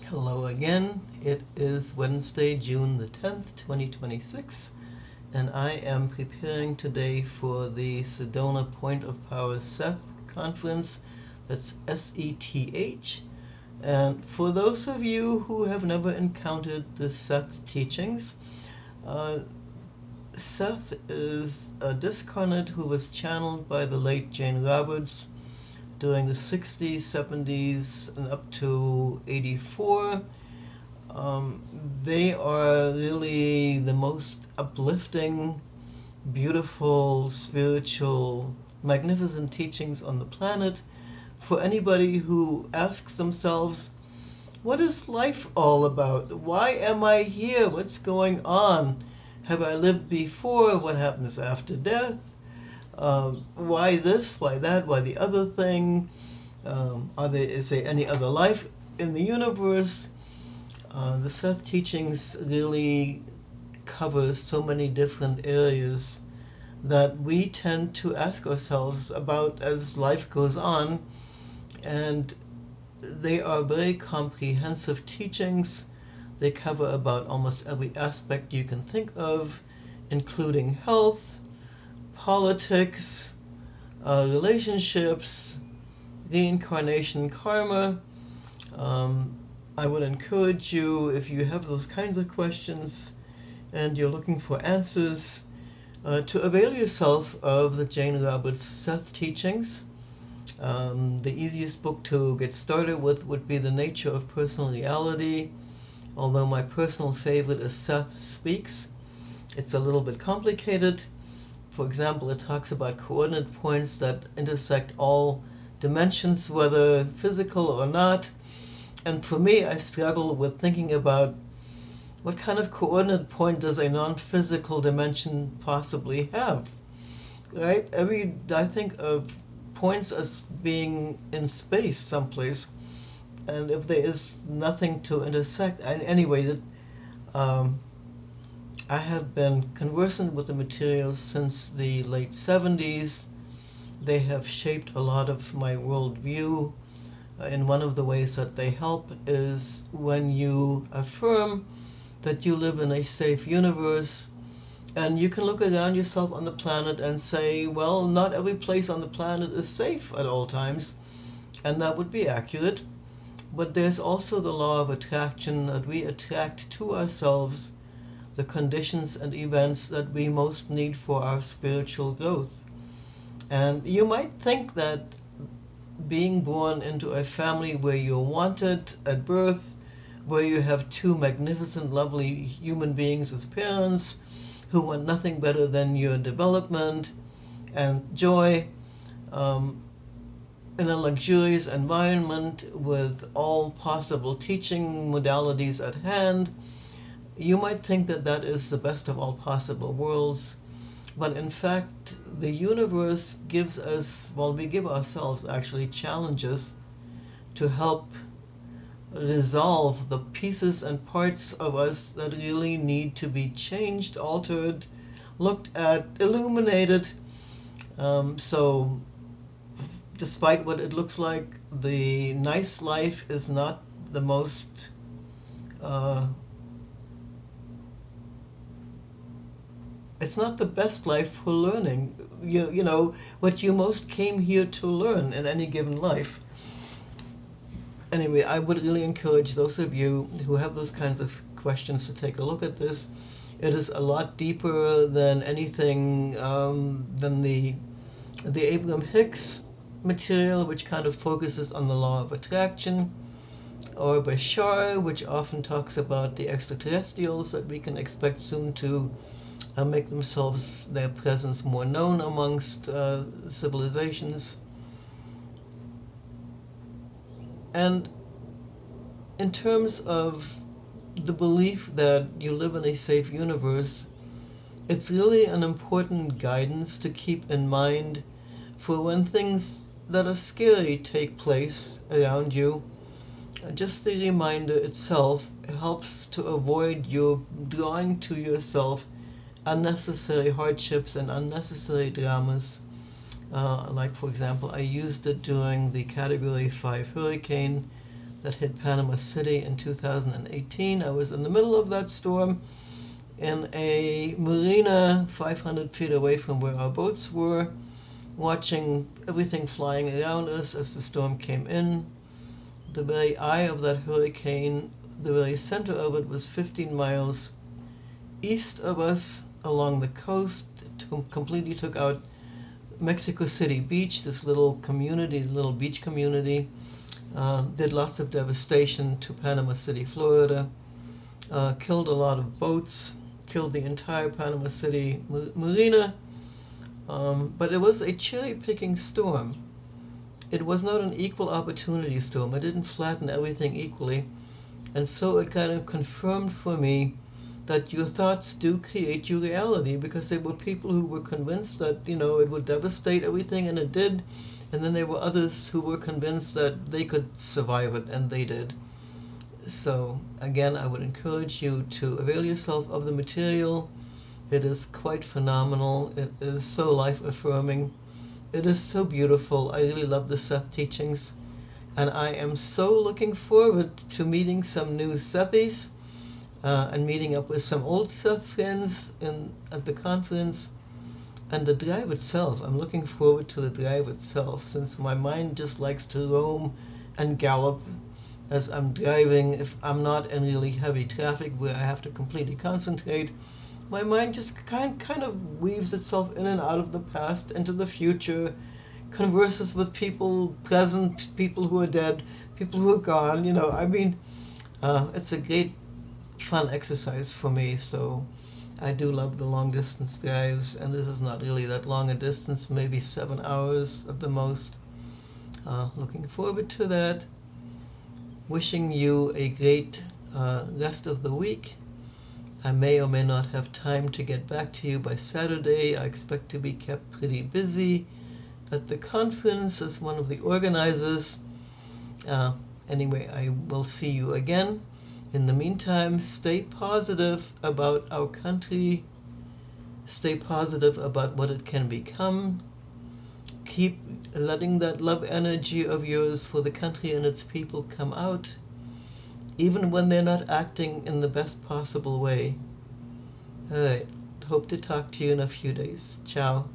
Hello again. It is Wednesday, June the 10th, 2026, and I am preparing today for the Sedona Point of Power Seth conference. That's Seth. And for those of you who have never encountered the Seth teachings, Seth is a discarnate who was channeled by the late Jane Roberts during the 60s, 70s, and up to 84. They are really the most uplifting, beautiful, spiritual, magnificent teachings on the planet for anybody who asks themselves, what is life all about? Why am I here? What's going on? Have I lived before? What happens after death? Why this? Why that? Why the other thing? Is there any other life in the universe? The Seth teachings really cover so many different areas that we tend to ask ourselves about as life goes on, and they are very comprehensive teachings. They cover about almost every aspect you can think of, including health, politics, relationships, reincarnation, karma. I would encourage you, if you have those kinds of questions and you're looking for answers, to avail yourself of the Jane Roberts Seth teachings. The easiest book to get started with would be The Nature of Personal Reality, although my personal favorite is Seth Speaks. It's a little bit complicated. For example, it talks about coordinate points that intersect all dimensions, whether physical or not. And for me, I struggle with thinking about what kind of coordinate point does a non-physical dimension possibly have, right? I think of points as being in space someplace, and if there is nothing to intersect, anyway, I have been conversant with the materials since the late 70s. They have shaped a lot of my worldview. And one of the ways that they help is when you affirm that you live in a safe universe, and you can look around yourself on the planet and say, well, not every place on the planet is safe at all times, and that would be accurate. But there's also the law of attraction, that we attract to ourselves the conditions and events that we most need for our spiritual growth. And you might think that being born into a family where you're wanted at birth, where you have two magnificent, lovely human beings as parents who want nothing better than your development and joy, in a luxurious environment with all possible teaching modalities at hand, you might think that that is the best of all possible worlds. But in fact, the universe gives us, well, we give ourselves actually challenges to help resolve the pieces and parts of us that really need to be changed, altered, looked at, illuminated. So despite what it looks like, the nice life is not the most it's not the best life for learning. You know what you most came here to learn in any given life. Anyway, I would really encourage those of you who have those kinds of questions to take a look at this. It is a lot deeper than anything than the Abraham Hicks material, which kind of focuses on the law of attraction, or Bashar, which often talks about the extraterrestrials that we can expect soon to make their presence more known amongst civilizations. And in terms of the belief that you live in a safe universe, it's really an important guidance to keep in mind for when things that are scary take place around you. Just the reminder itself helps to avoid you drawing to yourself unnecessary hardships and unnecessary dramas. Like, for example, I used it during the Category 5 hurricane that hit Panama City in 2018. I was in the middle of that storm in a marina 500 feet away from where our boats were, watching everything flying around us as the storm came in. The very eye of that hurricane, the very center of it, was 15 miles east of us along the coast. It completely took out Mexico City Beach, this little community, little beach community. Did lots of devastation to Panama City, Florida. Killed a lot of boats, killed the entire Panama City marina. But it was a cherry-picking storm. It was not an equal opportunity storm. It didn't flatten everything equally. And so it kind of confirmed for me that your thoughts do create your reality, because there were people who were convinced that, it would devastate everything, and it did. And then there were others who were convinced that they could survive it, and they did. So again, I would encourage you to avail yourself of the material. It is quite phenomenal. It is so life-affirming. It is so beautiful. I really love the Seth teachings. And I am so looking forward to meeting some new Sethies and meeting up with some old Seth friends at the conference. And the drive itself, I'm looking forward to the drive itself, since my mind just likes to roam and gallop as I'm driving. If I'm not in really heavy traffic where I have to completely concentrate, my mind just kind of weaves itself in and out of the past into the future, converses with people present, people who are dead, people who are gone. It's a great fun exercise for me. So I do love the long distance drives, and this is not really that long a distance, maybe 7 hours at the most. Looking forward to that. Wishing you a great rest of the week. I may or may not have time to get back to you by Saturday. I expect to be kept pretty busy at the conference as one of the organizers. Anyway, I will see you again. In the meantime, stay positive about our country. Stay positive about what it can become. Keep letting that love energy of yours for the country and its people come out, even when they're not acting in the best possible way. All right. Hope to talk to you in a few days. Ciao.